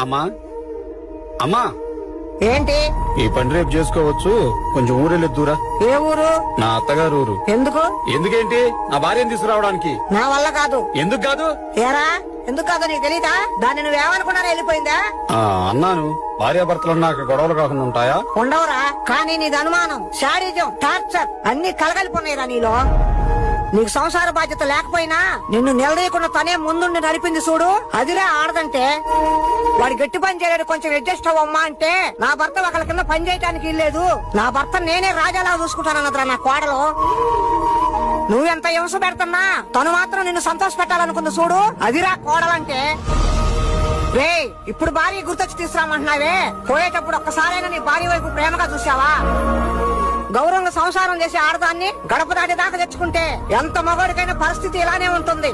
అమ్మా అమ్మా ఏంటి? ఈ పని రేపు చేసుకోవచ్చు, కొంచెం ఊరెళ్ళొద్దురా. ఏ ఊరు? నా అత్తగారు ఊరు. ఎందుకు? ఎందుకేంటి? నా భార్యను తీసుకురావడానికి. నా వల్ల కాదు. ఎందుకు కాదు? ఏరా ఎందుకు కాదు నీకు తెలీదా? దాన్ని నువ్వేమనుకున్నారా వెళ్ళిపోయిందా? అన్నాను, భార్యాభర్తలు నాకు గొడవలు కాకుండా ఉంటాయా? ఉండవురా, కానీ నీది అనుమానం, శాడిజం, టార్చర్ అన్ని కలగలిపోయినాయిరా నీలో. నీకు సంసార బాధ్యత లేకపోయినా నిన్ను నిలదీయకుండా తనే ముందుండి నడిపింది చూడు, అదిరే ఆడదంటే. వాడు గట్టి పని చేయలేడు, కొంచెం అడ్జస్ట్ అవ్వమ్మా అంటే నా భర్త ఒకళ్ళ కింద పని చేయడానికి ఇల్లేదు, నా భర్త నేనే రాజాలా చూసుకుంటానన్నదిరా నా కోడలు. నువ్వెంత హింస పెడుతున్నా తను మాత్రం నిన్ను సంతోష పెట్టాలనుకుంది చూడు, అదిరా కోడలంటే. రే ఇప్పుడు భార్య గుర్తొచ్చి తీసుకురామంటున్నావే, పోయేటప్పుడు ఒక్కసారైనా నీ భార్య వైపు ప్రేమగా చూసావా? గౌరవంగా సంసారం చేసే ఆడదాన్ని గడప దాటి దాకా తెచ్చుకుంటే ఎంత మగోడికైనా పరిస్థితి ఇలానే ఉంటుంది.